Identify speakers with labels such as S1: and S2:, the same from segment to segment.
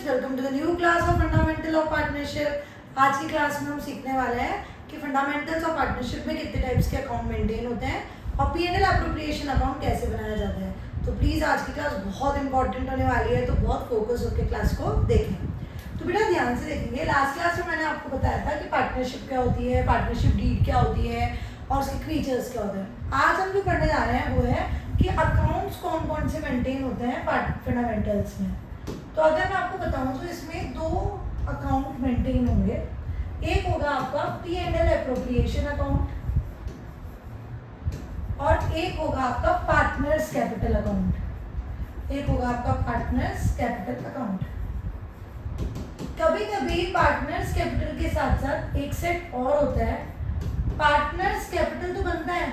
S1: Welcome to the new class of fundamental of partnership. आज की class में हम सीखने वाले हैं कि फंडामेंटल्स ऑफ पार्टनरशिप में कितने टाइप्स के अकाउंट मेंटेन होते हैं और पी&एल एप्रोप्रिएशन अकाउंट कैसे बनाया जाता है। तो प्लीज़ आज की क्लास बहुत इंपॉर्टेंट होने वाली है, तो बहुत फोकस होकर क्लास को देखें। तो बेटा ध्यान से देखेंगे। लास्ट क्लास में मैंने आपको बताया था कि पार्टनरशिप क्या होती है, पार्टनरशिप डीड क्या होती है और उसके फीचर्स क्या होते हैं। आज हम जो पढ़ने जा रहे हैं वो है कि अकाउंट्स कौन कौन से मेंटेन होते हैं फंडामेंटल्स में। तो अगर मैं आपको बताऊं तो इसमें दो अकाउंट मेंटेन होंगे। एक होगा आपका पी&एल एप्रोप्रिएशन अकाउंट और एक होगा आपका पार्टनर्स कैपिटल अकाउंट। एक होगा आपका पार्टनर्स कैपिटल अकाउंट। कभी कभी पार्टनर्स कैपिटल के साथ साथ एक सेट और होता है। पार्टनर्स कैपिटल तो बनता है,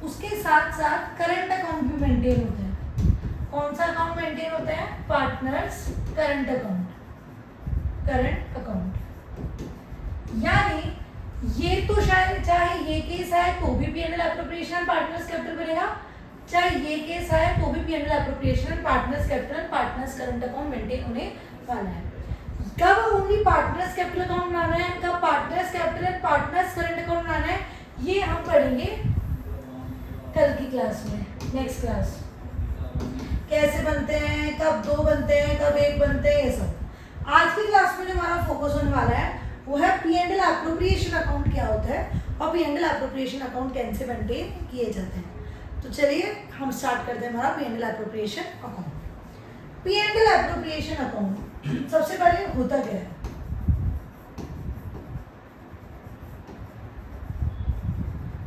S1: उसके साथ साथ करंट अकाउंट भी मेंटेन होता है। कौन सा अकाउंट मेंटेन होता है? Partners current account. Current account यानी ये तो शायद चाहे ये केस है तो भी पी&एल एप्रोप्रिएशन पार्टनर्स कैपिटल बनेगा, चाहे ये केस है तो भी P and L appropriation partners capital partners current account maintain होने वाला है। कब ओनली पार्टनर्स कैपिटल अकाउंट बनाना है, कब partners capital and partners current account बनाना है, ये हम पढ़ेंगे कल की क्लास में, नेक्स्ट क्लास। कैसे बनते हैं, कब दो बनते हैं, कब एक बनते हैं, ये सब। आज की क्लास में जो हमारा फोकस होने वाला है वो है पी&एल एप्रोप्रिएशन अकाउंट क्या होता है और पी&एल एप्रोप्रिएशन अकाउंट कैसे मेंटेन किए जाते हैं। तो चलिए हम स्टार्ट करते हैं हमारा P and L appropriation account. P and L appropriation account सबसे पहले होता क्या है?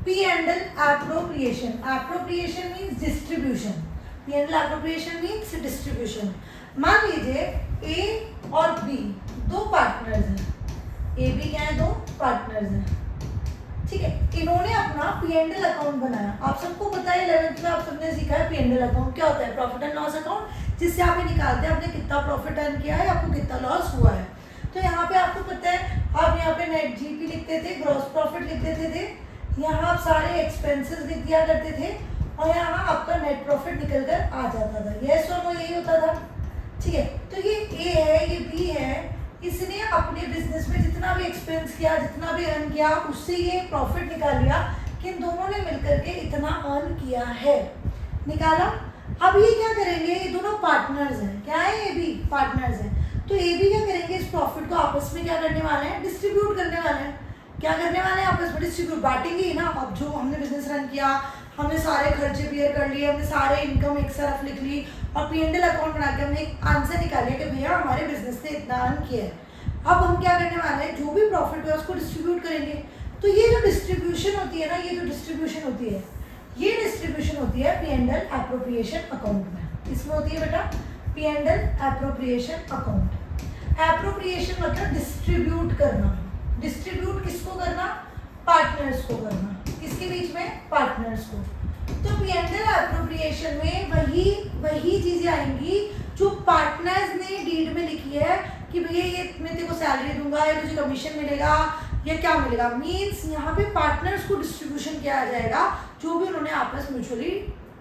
S1: P and L appropriation, appropriation means distribution. P and L appropriation means distribution. मान लीजिए ए और बी दो पार्टनर्स हैं। ए बी क्या है? दो पार्टनर्स हैं, ठीक है। इन्होंने अपना पी&एल अकाउंट बनाया। आप सबको पता है 11th में आप सबने सीखा है पी&एल अकाउंट क्या होता है। प्रॉफिट एंड लॉस अकाउंट, जिससे आप ये निकालते हैं आपने कितना प्रॉफिट अर्न किया है, आपको कितना लॉस हुआ है। तो यहाँ पे आपको पता है, आप यहाँ पे नेट जीपी लिखते थे, ग्रॉस प्रॉफिट लिख देते थे, यहाँ आप सारे एक्सपेंसेस लिख दिया करते थे और यहाँ आपका नेट प्रॉफिट निकल कर आ जाता था। यस और नो, यही होता था, ठीक है। तो ये ए है, ये बी है, इसने अपने बिजनेस में जितना भी एक्सपेंस किया, जितना भी अर्न किया, उससे ये प्रॉफिट निकाल लिया कि इन दोनों ने मिलकर के इतना अर्न किया है, निकाला। अब ये क्या करेंगे? ये दोनों पार्टनर्स हैं। क्या है? ये भी पार्टनर्स हैं। तो ये भी क्या करेंगे? इस प्रॉफिट को आपस में क्या करने वाले हैं? डिस्ट्रीब्यूट करने वाले हैं। क्या करने वाले हैं? आपस में डिस्ट्रीब्यूट, बांटेंगे ही ना। अब जो हमने बिजनेस रन किया, हमने सारे खर्चे बियर कर लिए, हमने सारे इनकम एक तरफ लिख ली और पी&एल अकाउंट बना के हमने एक आंसर निकालिया कि भैया हमारे बिजनेस ने इतना अर्न किया है। अब हम क्या करने वाले हैं? जो भी प्रॉफिट हुआ उसको डिस्ट्रीब्यूट करेंगे। तो ये जो डिस्ट्रीब्यूशन होती है ना, ये जो डिस्ट्रीब्यूशन होती है, ये डिस्ट्रीब्यूशन होती है पी&एल एप्रोप्रिएशन अकाउंट में। इसमें होती है बेटा पी&एल एप्रोप्रिएशन अकाउंट। एप्रोप्रिएशन मतलब डिस्ट्रीब्यूट करना। डिस्ट्रीब्यूट किसको करना? पार्टनर्स को करना। किसके बीच में? पार्टनर्स को। तो पी&एल एप्रोप्रिएशन में वही चीजें आएंगी जो पार्टनर्स ने डीड में लिखी है कि भैया ये मैं तेरे को सैलरी दूंगा या तुझे कमीशन मिलेगा या क्या मिलेगा। मींस यहाँ पे पार्टनर्स को डिस्ट्रीब्यूशन किया जाएगा जो भी उन्होंने आपस म्यूचुअली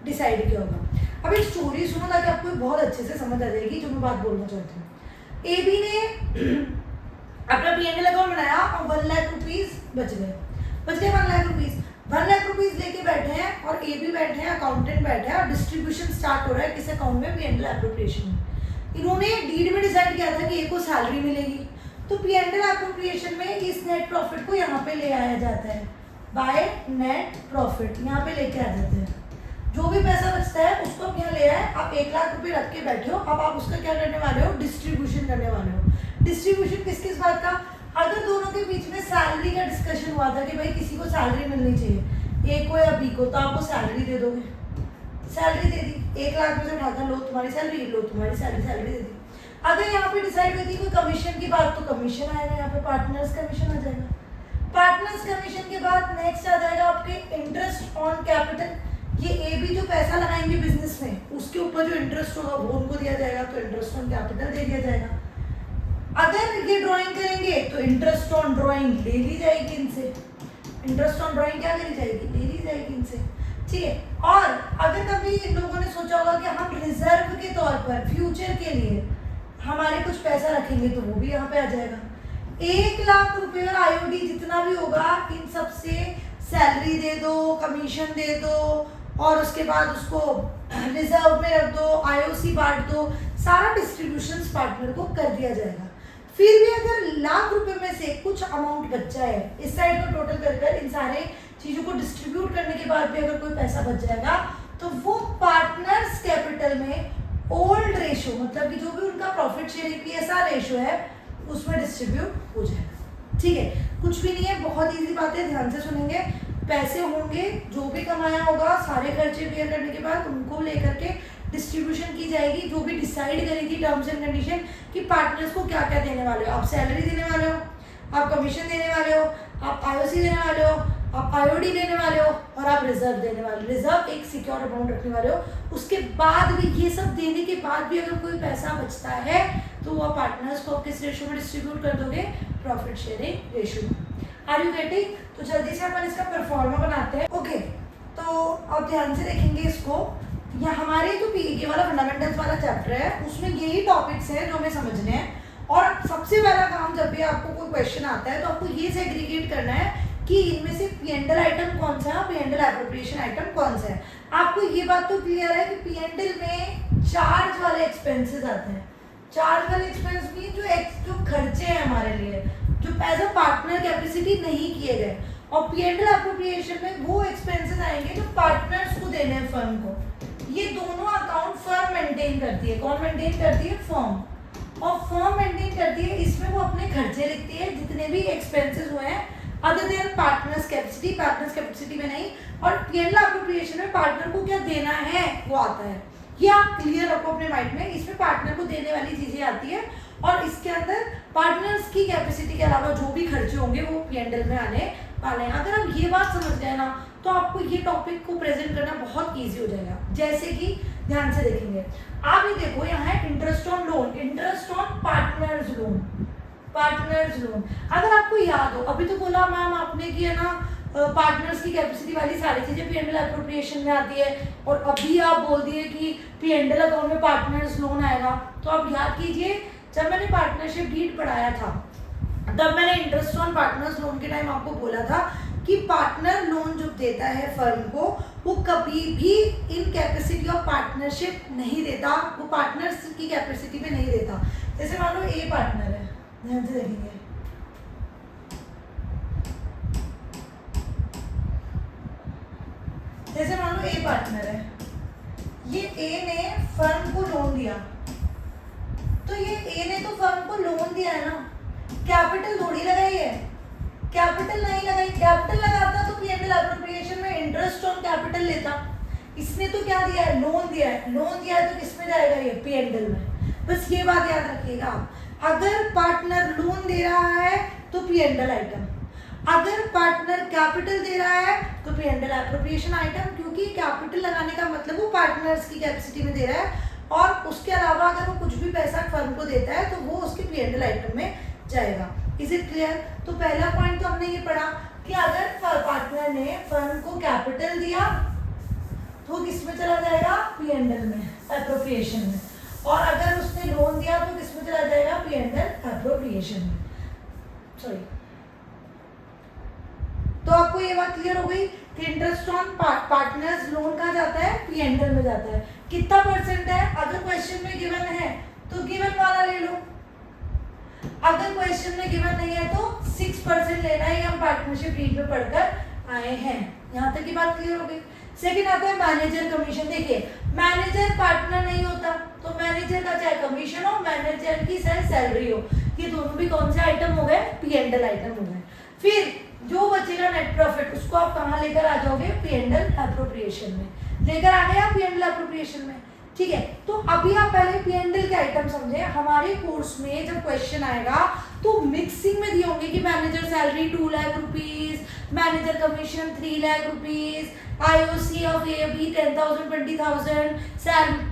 S1: डिसाइड किया होगा। अब एक स्टोरी सुनो ताकि आपको बहुत अच्छे से समझ आ जाएगी जो मैं बात बोलना चाहती हूँ। ए बी ने अपना पी&एल अकाउंट बनाया और 1 लाख रुपीज बच गए 1 लाख रुपीज। 1 लाख रुपीज लेके बैठे हैं और ए बी बैठे हैं, अकाउंटेंट बैठे हैं और डिस्ट्रीब्यूशन स्टार्ट हो रहा है किस अकाउंट में? पी&एल एप्रोप्रिएशन में। इन्होंने डीड में डिसाइड किया था कि ए को सैलरी मिलेगी, तो पी&एल एप्रोप्रिएशन में इस नेट प्रॉफिट को यहाँ पे ले आया जाता है बाय नेट प्रॉफिट। यहाँ पे लेके आ जाते हैं जो भी पैसा बचता है उसको आप यहाँ ले आए। आप 1 लाख रुपये रख के बैठे हो, अब आप उसका क्या करने वाले हो? डिस्ट्रीब्यूशन करने वाले हो। डिस्ट्रीब्यूशन किस किस बात का? अगर दोनों के बीच में सैलरी का डिस्कशन हुआ था कि भाई किसी को सैलरी मिलनी चाहिए, ए को या बी को, तो आप वो सैलरी दे दोगे। सैलरी दे दी, 1 लाख में से उठाकर लो तुम्हारी सैलरी, लो तुम्हारी सैलरी दे दी। अगर यहाँ पे डिसाइड हुई थी कोई कमीशन की बात, तो कमीशन आएगा, यहाँ पे पार्टनर्स कमीशन आ जाएगा। पार्टनर्स कमीशन के बाद नेक्स्ट आ जाएगा आपके इंटरेस्ट ऑन कैपिटल। ये ए बी जो पैसा लगाएंगे बिजनेस में, उसके ऊपर जो इंटरेस्ट होगा वो उनको दिया जाएगा, तो इंटरेस्ट ऑन कैपिटल दे दिया जाएगा। अगर ये ड्राइंग करेंगे तो इंटरेस्ट ऑन ड्राइंग ले ली जाएगी इनसे। इंटरेस्ट ऑन ड्राइंग क्या करी जाएगी? ले ली जाएगी इनसे, ठीक है। और अगर कभी इन लोगों ने सोचा होगा कि हम रिजर्व के तौर पर फ्यूचर के लिए हमारे कुछ पैसा रखेंगे तो वो भी यहाँ पे आ जाएगा। 1,00,000 रुपये और आईओडी जितना भी होगा इन सब से सैलरी दे दो, कमीशन दे दो और उसके बाद उसको रिजर्व में रख दो, आईओसी बांट दो, सारा डिस्ट्रीब्यूशन पार्टनर को कर दिया जाएगा। फिर भी अगर 1,00,000 रुपए में से कुछ अमाउंट बच जाए, इस साइड को टोटल कर इन सारे चीज़ों को डिस्ट्रीब्यूट करने के बाद भी अगर कोई पैसा बच जाएगा तो वो पार्टनर्स कैपिटल में ओल्ड रेशो, मतलब कि जो भी उनका प्रॉफिट शेयरिंग पीएसआर रेशो है उसमें डिस्ट्रीब्यूट हो जाएगा। ठीक है, कुछ भी नहीं है, बहुत इजी बात है, ध्यान से सुनेंगे। पैसे होंगे, जो भी कमाया होगा सारे खर्चे क्लियर करने के बाद उनको लेकर के डिस्ट्रीब्यूशन की जाएगी, जो भी डिसाइड करेगी टर्म्स एंड कंडीशन कि पार्टनर्स को क्या क्या देने वाले हो। आप सैलरी देने वाले हो, आप कमीशन देने वाले हो, आप आईओसी देने वाले हो, आप आईओडी देने वाले हो और आप रिजर्व देने वाले हो। रिजर्व एक सिक्योर अमाउंट रखने वाले हो। उसके बाद भी ये सब देने के बाद भी अगर कोई पैसा बचता है तो वो पार्टनर्स को किस रेशो में डिस्ट्रीब्यूट कर दोगे? प्रॉफिट शेयरिंग रेशो में। Are you getting? तो जल्दी से अपन इसका परफॉर्मा बनाते हैं। ओके, तो अब ध्यान से देखेंगे इसको। या हमारे जो पीईटी वाला फंडामेंटल्स वाला चैप्टर है उसमें यही टॉपिक्स हैं जो हमें समझने हैं। और सबसे पहला काम, जब भी आपको कोई क्वेश्चन आता है तो आपको ये सेग्रीगेट करना है कि इनमें से पी&एल आइटम कौन सा है, पी&एल एप्रोप्रिएशन आइटम कौन सा है। आपको ये बात तो क्लियर है कि पी&एल में चार्ज वाले एक्सपेंसेस आते हैं। चार्ज वाले एक्सपेंस भी जो खर्चे हैं हमारे लिए, जो एज अ पार्टनर कैपेसिटी नहीं किए गए। और पी&एल एप्रोप्रिएशन में वो एक्सपेंसेस आएंगे जो पार्टनर्स को देने हैं फर्म को। ये दोनों अकाउंट फर्म मेंटेन करती है। कौन मेंटेन करती है? फर्म। और फर्म मेंटेन करती है, इसमें वो अपने खर्चे लिखती है जितने भी एक्सपेंसेस हुए हैं other than partners capacity. Partners capacity में नहीं। और पी&एल एप्रोप्रिएशन में पार्टनर को क्या देना है वो आता है। ये आप क्लियर रखो अपने माइंड में। इसमें पार्टनर को देने वाली चीजें आती है और इसके अंदर पार्टनर्स की कैपेसिटी के अलावा जो भी खर्चे होंगे वो पी&एल में आने वाले हैं। अगर आप ये बात समझ गए ना तो आपको ये टॉपिक को प्रेजेंट करना बहुत ईजी हो जाएगा। जैसे कि ध्यान से देखेंगे, आप ये देखो यहाँ है interest on loan, interest on partners loan, partners loan. अगर आपको याद हो, अभी तो बोला मैम आपने कि है ना पार्टनर्स की कैपेसिटी वाली सारी चीजें पी&एल एप्रोप्रिएशन में आती है और अभी आप बोल दिए कि पी&एल अकाउंट में पार्टनर्स लोन आएगा। तो आप याद कीजिए, जब मैंने पार्टनरशिप डीड पढ़ाया था तब मैंने इंटरेस्ट ऑन पार्टनर्स लोन के टाइम आपको बोला था कि पार्टनर लोन जो देता है फर्म को वो कभी भी इन कैपेसिटी ऑफ पार्टनरशिप नहीं देता, वो पार्टनर्स की कैपेसिटी में नहीं देता। जैसे मान लो ए पार्टनर है, ध्यान से देखेंगे, जैसे मान लो ए पार्टनर है, ये ए ने फर्म को लोन दिया, तो ये ए ने तो फर्म को लोन दिया है ना, कैपिटल थोड़ी लगाई है, कैपिटल नहीं लगाई। कैपिटल लगाता तो पी&एल एप्रोप्रिएशन में इंटरेस्ट ऑन कैपिटल लेता। इसने तो क्या दिया है? लोन दिया है। लोन दिया है तो किस में जाएगा? ये पी&एल में। बस ये बात याद रखिएगा आप। अगर पार्टनर लोन दे रहा है तो पी&एल आइटम, अगर पार्टनर कैपिटल दे रहा है तो पी&एल एप्रोप्रिएशन आइटम, क्योंकि कैपिटल लगाने का मतलब वो पार्टनर्स की कैपेसिटी में दे रहा है और उसके अलावा अगर वो कुछ भी पैसा फर्म को देता है तो वो उसके पी&एल आइटम में जाएगा। Is it clear? तो पहला पॉइंट तो हमने ये पढ़ा कि अगर पार्टनर ने फर्म को कैपिटल दिया तो किस में चला जाएगा? पी&एल में, एप्रोप्रिएशन में। और अगर उसने लोन दिया तो किस में चला जाएगा? पी&एल एप्रोप्रिएशन में। सॉरी, तो आपको ये बात क्लियर हो गई कि इंटरेस्ट ऑन पार्टनर्स लोन कहाँ जाता है? पी&एल में जाता है। कितना परसेंट है? अगर क्वेश्चन में गिवन है तो गिवन वाला ले लो, अगर क्वेश्चन में गिवन नहीं है तो 6% लेना है। हम पार्टनरशिप डीड में पढ़कर आए हैं। यहाँ तक की बात क्लियर हो गई। सेकंड आता है मैनेजर कमीशन। देखिए, मैनेजर पार्टनर नहीं होता तो मैनेजर का चाहे कमीशन हो, मैनेजर की चाहे सैलरी हो, ये दोनों भी कौन से आइटम हो गए? पी&एल आइटम हो गए। फिर जो बचेगा नेट प्रॉफिट, उसको आप कहाँ लेकर आ जाओगे? पी&एल एप्रोप्रिएशन में लेकर आ गए आप, पी&एल एप्रोप्रिएशन में। ठीक है, तो अभी आप पहले पी&एल के आइटम समझे। हमारे कोर्स में जब क्वेश्चन आएगा तो मिक्सिंग में दिए होंगे कि manager salary 2 lakh rupees, manager commission 3 lakh rupees, IOC of A B 10,000 20,000,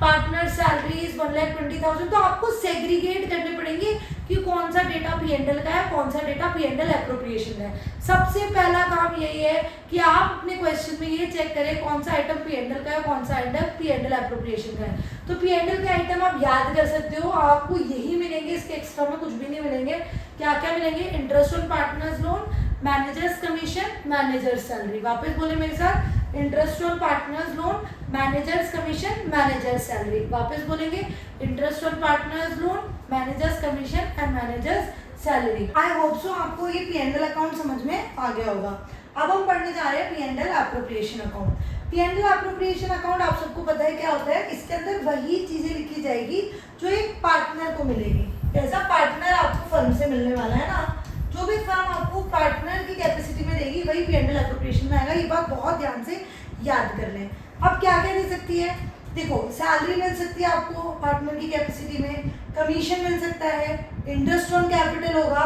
S1: partner salaries 1,20,000। तो आपको सेग्रीगेट करने पड़ेंगे कि कौन सा डेटा P&L का है, कौन सा डेटा P&L एप्रोप्रिएशन का है। सबसे पहला काम यही है कि आप अपने क्वेश्चन में ये चेक करें कौन सा आइटम P&L का है, कौन सा आइटम P&L एप्रोप्रिएशन का है। तो P&L के आइटम आप याद कर सकते हो, आपको यही मिलेंगे, इसके एक्स्ट्रा में कुछ भी नहीं मिलेंगे। क्या क्या मिलेंगे? Interest on partners loan, managers commission, managers salary. वापस बोले मेरे साथ, interest on partners loan, managers commission, managers salary. वापस बोलेंगे, interest on partners loan, managers commission and managers salary. I hope so आपको ये P&L अकाउंट समझ में आ गया होगा। अब हम पढ़ने जा रहे हैं P&L appropriation account. P&L appropriation account आप सबको पता है क्या होता है। इसके अंदर वही चीजें लिखी जाएगी जो एक पार्टनर को मिलेगी। ऐसा पार्टनर आपको फर्म से मिलने वाला है ना, जो भी फर्म आपको पार्टनर की कैपेसिटी में देगी वही P&L एप्रोप्रिएशन में आएगा। ये बात बहुत ध्यान से याद कर लें। अब क्या क्या दे सकती है? देखो, सैलरी मिल सकती है आपको पार्टनर की कैपेसिटी में, कमीशन मिल सकता है, इंटरेस्ट ऑन कैपिटल होगा,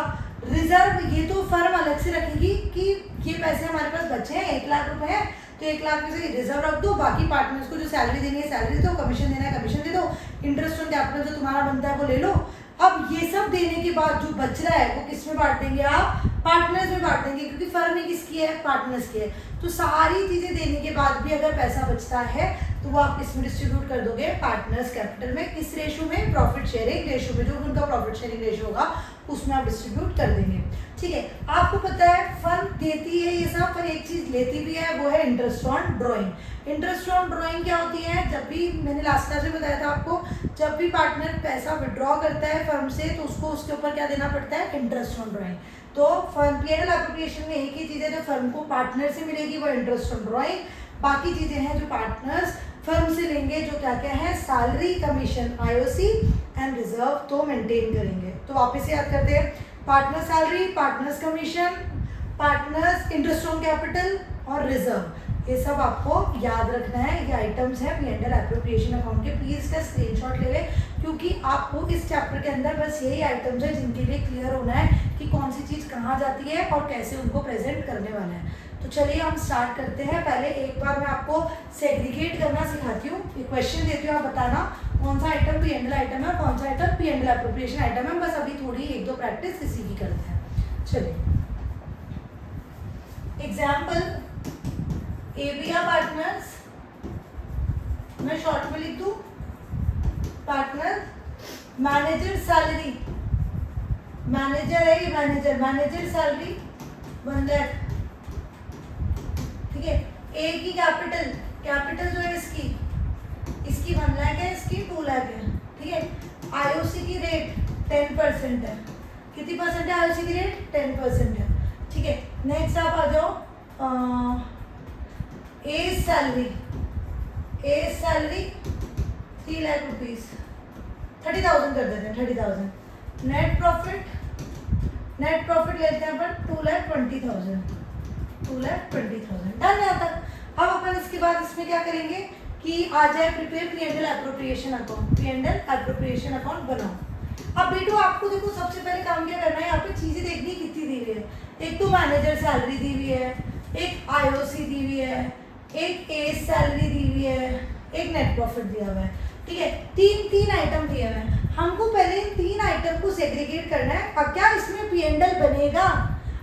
S1: रिजर्व ये तो फर्म अलग से रखेगी कि ये पैसे हमारे पास बचे हैं 1 लाख रुपए हैं तो 1 लाख में से रिजर्व रख दो, बाकी पार्टनर्स को जो सैलरी देनी है सैलरी दो, कमीशन देना है कमीशन दे दो, इंटरेस्ट ऑन कैपिटल जो तुम्हारा बनता है वो ले लो। अब ये सब देने के बाद जो बच रहा है वो किस में बांट देंगे आप? पार्टनर्स में बांट देंगे, क्योंकि फर्म ही किसकी है? पार्टनर्स की है। तो सारी चीजें देने के बाद भी अगर पैसा बचता है तो वो आप किसमें डिस्ट्रीब्यूट कर दोगे? पार्टनर्स कैपिटल में। किस रेशो में? प्रॉफिट शेयरिंग रेशो में। जो उनका प्रॉफिट शेयरिंग रेशो होगा उसमें आप डिस्ट्रीब्यूट कर देंगे। ठीक है, आपको पता है फर्म देती है ये सब, पर एक चीज लेती भी है, वो है interest on drawing. Interest on drawing क्या होती है? जब भी मैंने लास्ट क्लास में बताया था आपको, जब भी पार्टनर पैसा विड्रॉ करता है फर्म से तो उसको उसके ऊपर क्या देना पड़ता है? Interest on drawing. तो फर्म P&L एप्रोप्रिएशन में एक ही चीज है जो फर्म को पार्टनर से मिलेगी, वो इंटरेस्ट ऑन ड्रॉइंग। बाकी चीजें हैं जो पार्टनर्स फर्म से लेंगे, जो क्या क्या है? Salary, commission, IOC and reserve तो मेंटेन करेंगे। तो वापस याद करते हैं, partner salary, partners commission, partners interest on capital और रिजर्व, ये सब आपको याद रखना है। ये आइटम्स है P&L एप्रोप्रिएशन अकाउंट के। प्लीज इसका स्क्रीनशॉट ले लें, क्योंकि आपको इस चैप्टर के अंदर बस यही आइटम्स है जिनके लिए क्लियर होना है कि कौन सी चीज कहाँ जाती है और कैसे उनको प्रेजेंट करने वाला है। तो चलिए हम स्टार्ट करते हैं। पहले एक बार मैं आपको सेग्रीगेट करना सिखाती हूँ, एक क्वेश्चन देती हूँ, आप बताना कौन सा आइटम P&L आइटम है, कौन सा आइटम P&L एप्रोप्रिएशन आइटम है। बस अभी थोड़ी 1-2 प्रैक्टिस इसी की करते हैं। चलिए, एग्जाम्पल, एबिया पार्टनर्स, मैं शॉर्ट में लिख दूं, पार्टनर, मैनेजर सैलरी, मैनेजर है ये, मैनेजर सैलरी 1 लाख। ठीक है, ए की कैपिटल जो है इसकी 1 लाख है, इसकी 2 लाख है। ठीक है, IOC की रेट 10% है। कितनी परसेंट है IOC की रेट? 10% है। ठीक है, नेक्स्ट आप आ जाओ, ए सैलरी 3 लाख रुपीज, 30,000 कर देते हैं, 30,000। नेट प्रॉफिट लेते हैं अपन 2,20,000, 2,20,000। डन है तक। अब अपन इसके बाद इसमें क्या करेंगे कि आ जाए prepare P&L appropriation account. P&L appropriation account बनाओ। अब बेटो आपको देखो सबसे पहले काम क्या करना है, यहाँ पे चीजें देखनी कितनी दी हुई है। एक तो मैनेजर सैलरी दी हुई है, एक IOC दी हुई है, एक ए सैलरी दी हुई है, एक नेट प्रॉफिट दिया हुआ है। ठीक है, तीन आइटम दिए हुए हैं। हमको पहले इन 3 आइटम को सेग्रीगेट करना है। अब क्या इसमें P&L बनेगा?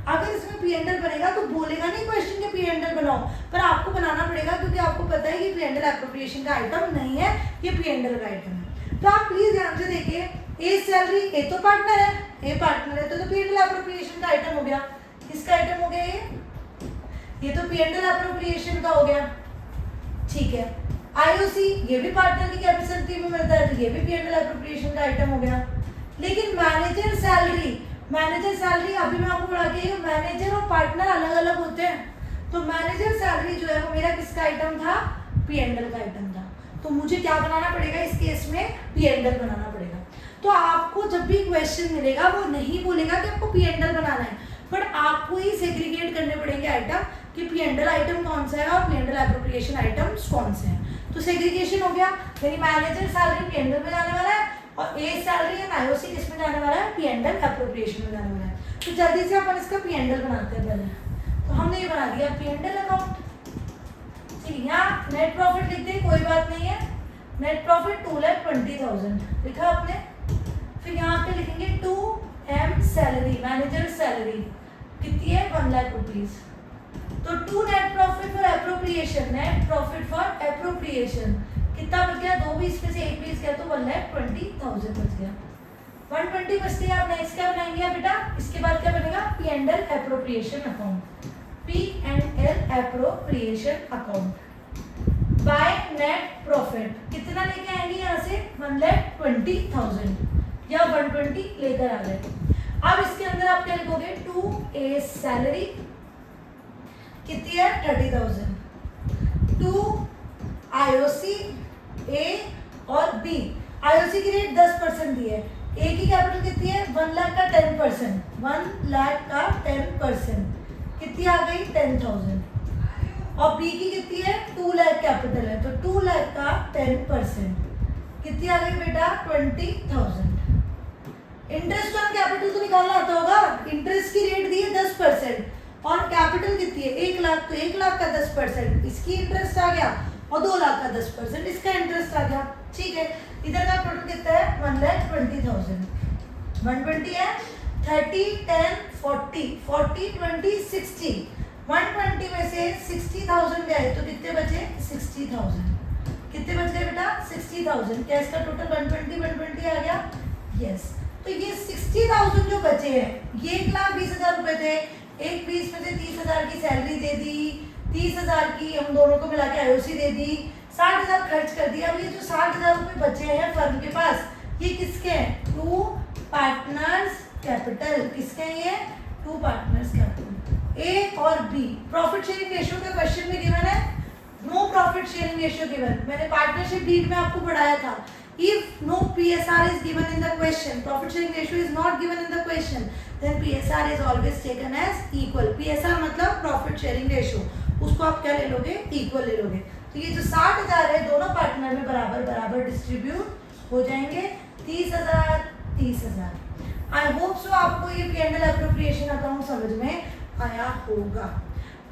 S1: अगर इसमें P&L बनेगा तो बोलेगा नहीं क्वेश्चन के P&L बनाओ, पर आपको बनाना पड़ेगा, क्योंकि आपको पता है कि P&L एप्रोप्रिएशन का आइटम नहीं है, ये P&L का आइटम है। तो आप प्लीज ध्यान से देखिए, ए सैलरी, ए तो पार्टनर है, तो P&L एप्रोप्रिएशन का आइटम हो गया। किसका आइटम हो गया ये तो P&L एप्रोप्रिएशन का हो गया। ठीक है, IOC ये भी पार्टनर की कैपेसिटी में मिलता है, तो ये भी P&L एप्रोप्रिएशन का आइटम हो गया। लेकिन मैनेजर सैलरी अभी मैं आपको पढ़ा के, मैनेजर और पार्टनर अलग अलग होते हैं। तो मैनेजर सैलरी जो है वो मेरा किसका आइटम था? P&L का आइटम था। तो मुझे क्या बनाना पड़ेगा इस केस में? P&L बनाना पड़ेगा। तो आपको जब भी क्वेश्चन मिलेगा वो नहीं बोलेगा कि आपको P&L बनाना है, बट आपको ही सेग्रीगेट करने पड़ेंगे आइटम कि P&L आइटम कौन सा है और P&L एप्रोप्रिएशन आइटम्स कौन से हैं। तो सेग्रीगेशन हो गया, यानी मैनेजर सैलरी P&L में जाने वाला है, और ए सैलरी एंड आईओसी किस में जाने वाला है, पी एंड एल एप्रोप्रिएशन में जाने वाला है। तो जल्दी से अपन इसका पी एंड एल बनाते हैं पहले। तो हमने ये बना दिया पी एंड एल अकाउंट। ठीक, यहाँ नेट प्रॉफिट लिख दें, कोई बात नहीं है। नेट प्रॉफिट 2,20,000 लिखा आपने। फिर यहाँ पे लिखेंगे 2M सैलरी, मैनेजर सैलरी कितनी है, 1 लाख रुपीज। तो 2 net profit for appropriation, net profit for appropriation कितना बच गया, 2 भी इसमें से 1 भी इसका, तो 1,20,000 बच गया। 120 बचती है। आप नेक्स्ट क्या बनाएंगे बेटा, इसके बाद क्या बनेगा, P and L appropriation account, P and L appropriation account by net profit कितना लेके आएंगे यहाँ से, 1,20,000 या 120 लेकर आ गए। अब इसके अंदर आप क्या लिखोगे, 2A सैलरी कितनी है, 30,000, 2 IOC A और B, IOC की रेट 10% दी है, A की कैपिटल कितनी है, 1 लाख का 10%, 1 लाख का 10% कितनी आ गई, 10,000, और B की कितनी है, 2 लाख कैपिटल है, तो 2 लाख का 10% कितनी आ गई बेटा, 20,000। इंटरेस्ट ऑन कैपिटल तो निकालना आता होगा, इंटरेस्ट की रेट दी है 10% और कैपिटल कितनी है 1 लाख, तो 1 लाख का 10% इसकी इंटरेस्ट आ गया और 2 लाख का 10% इसका इंटरेस्ट आ गया। ठीक है, इधर का टोटल कितना है, 1,20,000, 120 है, 30 10 40 40 20 60, 120 में से 60,000 गए तो कितने बचे, 60,000, कितने बच गए बेटा, 60,000। क्या इसका टोटल 120 आ गया, यस। तो ये 60,000 जो बचे हैं, ये 1,20,000 रुपए थे, एक 20 में से 30,000 की सैलरी दे दी, 30,000 की हम दोनों को मिला के आईओसी दे दी, 60,000 खर्च कर दिया। अब ये जो 60,000 रुपए बचे हैं फर्म के पास, ये किसके हैं, 2 पार्टनर्स कैपिटल, किसके हैं ये, 2 पार्टनर्स कैपिटल, ए और बी। प्रॉफिट शेयरिंग रेशियो का क्वेश्चन में गिवन है, no profit sharing ratio given, मैंने पार्टनरशिप डीड में आपको पढ़ाया था। If no PSR is given in the question, profit sharing ratio is not given in the question, then PSR is always taken as equal. PSR मतलब profit sharing ratio, उसको आप क्या ले लोगे, equal ले लोगे। तो ये जो 60,000 है दोनों पार्टनर में बराबर बराबर डिस्ट्रीब्यूट हो जाएंगे, 30,000 30,000। आई होप सो आपको ये P and L appropriation account समझ में आया होगा।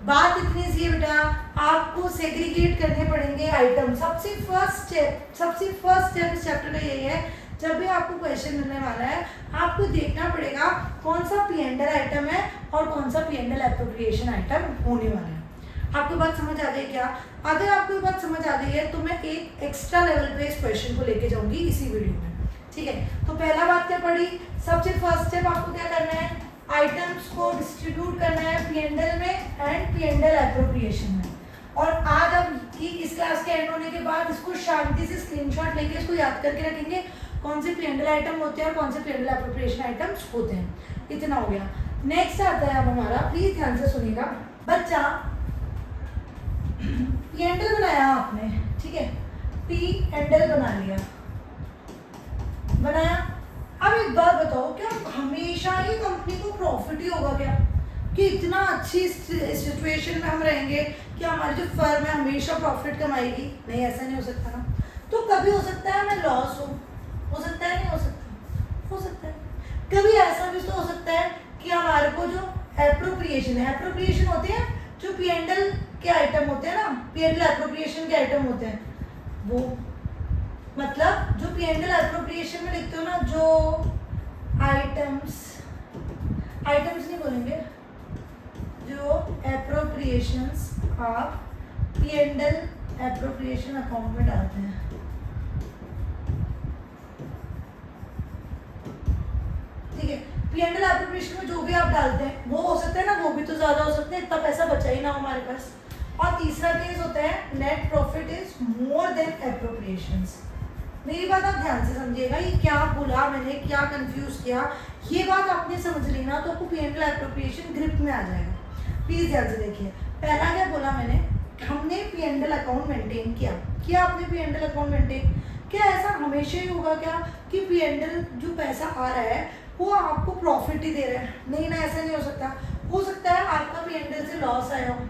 S1: बात इतनी सी बेटा, आपको सेग्रीगेट करने पड़ेंगे आइटम। सबसे फर्स्ट स्टेप इस चैप्टर का यही है, जब भी आपको क्वेश्चन मिलने वाला है आपको देखना पड़ेगा कौन सा पी एंड एल आइटम है और कौन सा P and L appropriation item होने वाला है। आपको बात समझ आ गई क्या? अगर आपको बात समझ आ गई है तो मैं एक एक्स्ट्रा लेवल पे इस क्वेश्चन को लेके जाऊंगी इसी वीडियो में, ठीक है। तो पहला बात क्या पड़ी, सबसे फर्स्ट स्टेप आपको क्या करना है, आइटम्स को डिस्ट्रीब्यूट करना है पी एंड एल में and P and L appropriation में। और आज अब की इस क्लास के एंड होने के बाद इसको शांति से स्क्रीनशॉट लेके इसको याद करके रखेंगे कौन से पी एंड एल आइटम होते हैं और कौन से P and L appropriation items होते हैं। इतना हो गया। नेक्स्ट आता है अब हमारा, प्लीज ध्यान से सुनिएगा बच्चा, पी एंड एल बनाया आपने, ठीक है, पी एंड एल बना लिया, बनाया। अब एक बात बताओ, क्या हमेशा ही कंपनी को प्रॉफिट ही होगा क्या, कि इतना अच्छी सिचुएशन में हम रहेंगे कि हमारी जो फर्म है हमेशा प्रॉफिट कमाएगी? नहीं, ऐसा नहीं हो सकता ना। तो कभी हो सकता है हमें लॉस हो सकता है, नहीं हो सकता, हो सकता है। कभी ऐसा भी तो हो सकता है कि हमारे को जो एप्रोप्रिएशन होते हैं, जो पी एंड एल के आइटम होते हैं ना, पी एंड एल एप्रोप्रिएशन के आइटम होते हैं, वो मतलब जो पी एंड एल एप्रोप्रिएशन में लिखते हो ना, जो आइटम्स नहीं बोलेंगे, जो एप्रोप्रिएशंस आप P and L appropriation account में डालते हैं, ठीक है। पी एंड एल एप्रोप्रिएशन में जो भी आप डालते हैं वो हो सकता है ना, वो भी तो ज्यादा हो सकते हैं, इतना पैसा बचा ही ना हमारे पास। और तीसरा केस होता है net profit is more than appropriations. मेरी बात आप ध्यान से समझिएगा, ये क्या बोला मैंने, क्या कंफ्यूज किया, ये बात आपने समझ ली ना तो आपको P and L appropriation grip में आ जाएगा। प्लीज ध्यान से देखिए, पहला क्या बोला मैंने, हमने P and L account maintain किया आपने P and L account maintain. क्या ऐसा हमेशा ही होगा क्या कि पी एंड एल जो पैसा आ रहा है वो आपको प्रॉफिट ही दे रहा है? नहीं ना, ऐसा नहीं हो सकता। हो सकता है आपका पी एंड एल से लॉस आया हो,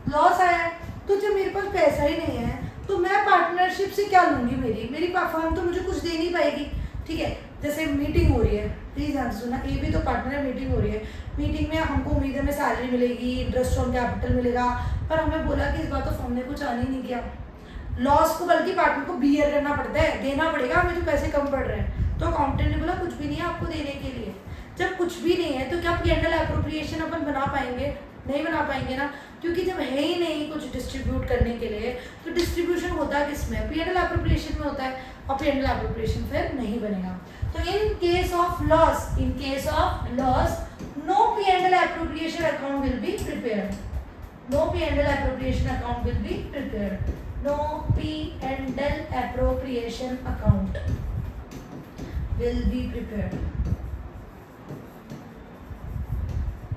S1: लॉस आया है तो जब मेरे पास पैसा ही नहीं है तो मैं पार्टनरशिप से क्या लूंगी, मेरी फर्म तो मुझे कुछ दे नहीं पाएगी, ठीक है, जैसे मीटिंग हो रही है, प्लीज ध्यान से सुनना, ए भी तो पार्टनर है, मीटिंग हो रही है, मीटिंग में हमको उम्मीद है हमें सैलरी मिलेगी, इंटरेस्ट ऑन कैपिटल मिलेगा, पर हमें बोला कि इस बार तो फर्म ने कुछ आने ही नहीं किया, लॉस को बल्कि पार्टनर को बियर करना पड़ता है, देना पड़ेगा, हमें तो पैसे कम पड़ रहे हैं, तो अकाउंटेंट ने बोला कुछ भी नहीं है आपको देने के लिए। जब कुछ भी नहीं है तो क्या P&L एप्रोप्रिएशन अपन बना पाएंगे? नहीं बना पाएंगे ना, क्योंकि जब है ही नहीं कुछ डिस्ट्रीब्यूट करने के लिए, तो डिस्ट्रीब्यूशन होता है किसमें? P&L एप्रोप्रिएशन में होता है, और P&L एप्रोप्रिएशन फिर नहीं बनेगा। तो in case of loss, no P&L appropriation account will be prepared, no P&L appropriation account will be prepared, no P&L appropriation account will be prepared.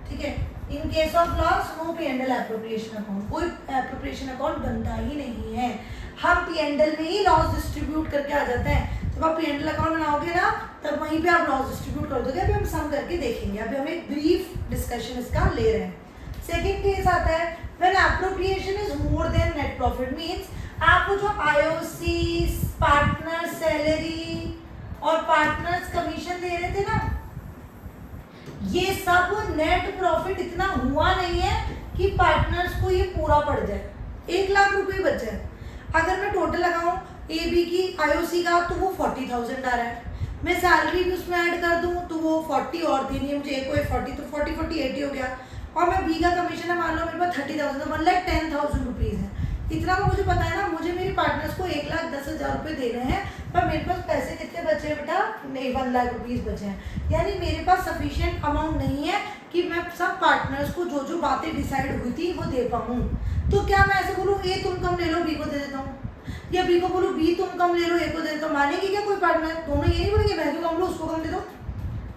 S1: ठीक है, in case of loss no P&L appropriation account, कोई appropriation account बनता ही नहीं है, हम P&L में ही loss distribute करके आ जाते हैं। जब आप P&L अकाउंट बनाओगे ना, तब वहीं पे आप लॉस डिस्ट्रीब्यूट कर दोगे। अभी हम सम करके देखेंगे, अभी हम एक ब्रीफ डिस्कशन इसका ले रहे हैं। सेकेंड केस आता है when appropriation is more then net profit, means आपको जो IOC, पार्टनर सैलरी और पार्टनर्स कमीशन दे रहे थे ना, ये सब नेट प्रॉफिट इतना हुआ नहीं है कि पार्टनर्स को ये पूरा पड़ जाए, 1 लाख रुपए बच जाए। अगर मैं टोटल लगाऊं AB की IOC का तो वो 40,000 आ रहा है, मैं सैलरी भी उसमें ऐड कर दूं तो वो 40 और देनी है मुझे, एक को 40, तो 40 80 हो गया, और मैं B का कमीशन है मान लो मेरे पास 30,000, तो 1,10,000 रुपीज़ है। इतना तो मुझे पता है ना, मुझे मेरे पार्टनर्स को 1,10,000 रुपये देने हैं, पर मेरे पास पैसे कितने बचे हैं बेटा? नहीं, 1 लाख रुपीज़ बचे हैं, यानी मेरे पास सफिशिएंट अमाउंट नहीं है कि मैं सब पार्टनर्स को जो जो बातें डिसाइड हुई थी वो दे पाऊँ। तो क्या मैं ऐसे बोलूँ A तुम कम ले लो, B को दे देता हूँ, या B को बोलूँ B तुम कम ले लो, A को दे देता हूँ? मानेगी क्या कोई पार्टनर? दोनों ये नहीं बोलेंगे मैं क्यों कम लो उसको कम दे दो,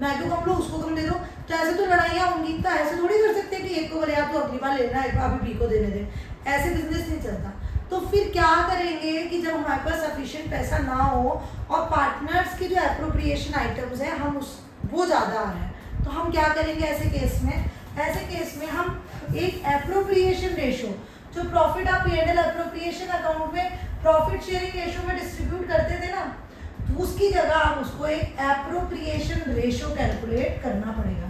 S1: मैं क्यों कम लो उसको कम दे दो, तो ऐसे तो लड़ाइयाँ होंगी। तो ऐसे थोड़ी कर सकते हैं कि एक को बोले आप तो अगली बार लेना है, अभी B को देने दे, ऐसे बिजनेस नहीं चलता। तो फिर क्या करेंगे कि जब हमारे पास सफिशिएंट पैसा ना हो और पार्टनर्स की जो एप्रोप्रिएशन आइटम्स है हम उस वो ज़्यादा आ रहे हैं, तो हम क्या करेंगे ऐसे केस में? ऐसे केस में हम एक एप्रोप्रिएशन रेशो, जो प्रॉफिट आप P&L एप्रोप्रिएशन अकाउंट में प्रॉफिट शेयरिंग रेशो में डिस्ट्रीब्यूट करते थे ना, तो उसकी जगह आप उसको एक एप्रोप्रिएशन रेशो कैलकुलेट करना पड़ेगा।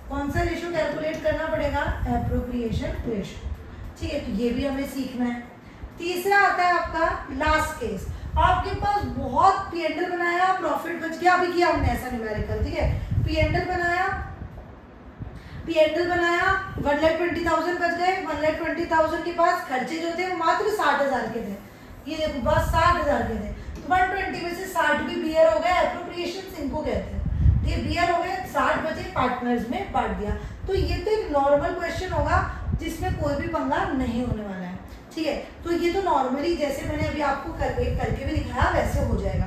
S1: कौन सा रेशो कैलकुलेट करना पड़ेगा? Appropriation ratio. ठीक है, तो ये भी हमें सीखना है। तीसरा आता है आपका लास्ट केस, आपके पास बहुत P&L बनाया, प्रॉफिट बच गया, अभी किया हमने ऐसा न्यूमेरिकल, ठीक है, P&L बनाया 1,20,000 बच गए, 1,20,000 के पास खर्चे जो थे वो मात्र 60,000 के थे, ये देखो बस 60,000 के थे, तो 120 में से 60 भी बियर हो गए, एप्रोप्रिएशन इनको कहते हैं, ये बियर हो गए, 60 बचे पार्टनर्स में बांट दिया। तो ये तो एक नॉर्मल क्वेश्चन होगा जिसमें कोई भी पंगा नहीं होने वाला है, ठीक है, तो ये तो नॉर्मली जैसे मैंने अभी आपको करके भी दिखाया वैसे हो जाएगा।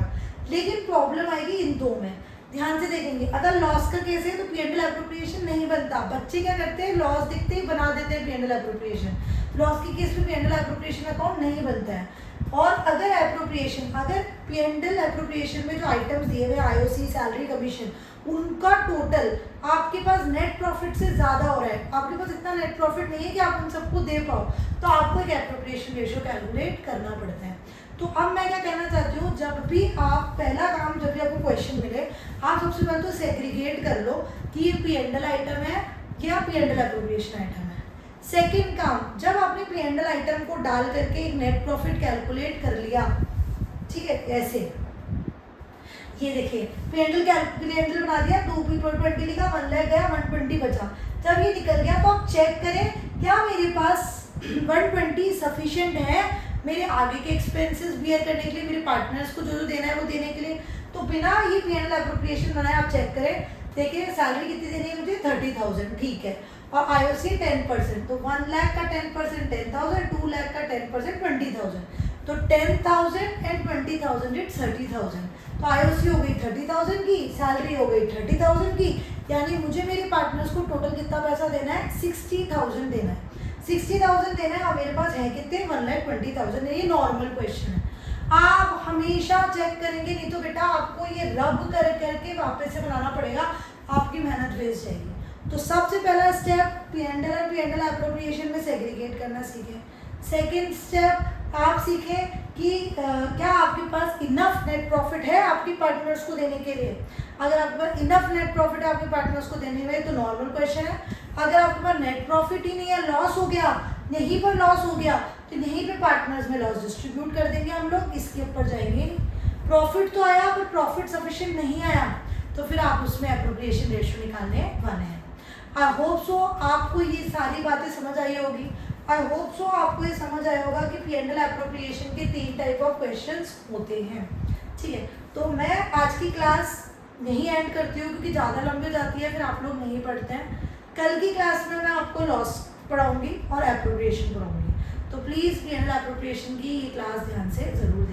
S1: लेकिन प्रॉब्लम आएगी इन दो में, ध्यान से देखेंगे। अगर लॉस का केस है तो P&L एप्रोप्रिएशन नहीं बनता, बच्चे क्या करते हैं लॉस दिखते ही बना देते हैं P&L एप्रोप्रिएशन, लॉस के केस में P&L एप्रोप्रिएशन अकाउंट नहीं बनता है। और अगर P&L एप्रोप्रिएशन में जो आइटम्स दिए हुए IOC, सैलरी, कमीशन, उनका टोटल आपके पास नेट प्रॉफिट से ज़्यादा हो रहा है, आपके पास इतना नेट प्रॉफिट नहीं है कि आप उन सबको दे पाओ, तो आपको एक एप्रोप्रिएशन रेशो कैलकुलेट करना पड़ता है। तो अब मैं क्या कहना चाहती हूँ, जब भी आप पहला काम, जब भी आपको क्वेश्चन मिले, आप सबसे पहले तो सेग्रीगेट कर लो कि ये P&L आइटम है या P&L एप्रोप्रिएशन आइटम है। सेकेंड काम, जब आपने P&L आइटम को डाल करके एक नेट प्रॉफिट कैलकुलेट कर लिया, ठीक है, ऐसे ये देखिए P&L बना दिया, 2P20 लिखा, 1 लाख गया, 120 बचा। जब ये निकल गया तो आप चेक करें क्या मेरे पास 120 सफिशिएंट है मेरे आगे के एक्सपेंसेस बियर करने के लिए, मेरे पार्टनर्स को जो जो देना है वो देने के लिए। तो बिना ये P&L एप्रोप्रिएशन बनाए आप चेक करें, देखिए सैलरी कितनी देनी है मुझे? 30,000, ठीक है, और IOC 10%, तो 1 लाख का 10% 10,000, 2 लाख का 10% 20,000, तो 10,000 एंड 20,000 इट 30,000। तो IOC हो गई 30,000 की, सैलरी हो गई 30,000 की, यानी मुझे मेरे पार्टनर्स को टोटल कितना पैसा देना है? 60,000 देना है, 60,000 देना है, और मेरे पास है कितने? 1,20,000। ये नॉर्मल क्वेश्चन है, आप हमेशा चेक करेंगे, नहीं तो बेटा आपको ये रब करके वापस से बनाना पड़ेगा, आपकी मेहनत वेस्ट जाएगी। तो सबसे पहला स्टेप P&L एप्रोप्रिएशन में सेग्रीगेट करना सीखें। सेकेंड स्टेप आप सीखें कि क्या आपके पास इनफ नेट प्रॉफिट है आपके पार्टनर्स को देने के लिए। अगर आपके पास इनफ नेट प्रॉफिट है आपके पार्टनर्स को देने में तो नॉर्मल क्वेश्चन है। अगर आपके पास नेट प्रॉफिट ही नहीं है, लॉस हो गया, यहीं पर लॉस हो गया, तो यहीं पे पार्टनर्स में लॉस डिस्ट्रीब्यूट कर देंगे हम लोग, इसके ऊपर जाएंगे नहीं। प्रॉफिट तो आया पर प्रॉफिट सफिशिएंट नहीं आया, तो फिर आप उसमें एप्रोप्रिएशन रेशियो निकालने वाले हैं। आई होप सो आपको ये सारी बातें समझ आई होगी। आई होप सो आपको ये समझ आया होगा कि P&L एप्रोप्रिएशन के 3 टाइप ऑफ क्वेश्चंस होते हैं। ठीक है, तो मैं आज की क्लास यहीं एंड करती हूँ क्योंकि ज़्यादा लंबी हो जाती है, फिर आप लोग नहीं पढ़ते हैं। कल की क्लास में मैं आपको लॉस पढ़ाऊँगी और एप्रोप्रिएशन पढ़ाऊँगी, तो प्लीज़ P&L एप्रोप्रिएशन की ये क्लास ध्यान से ज़रूर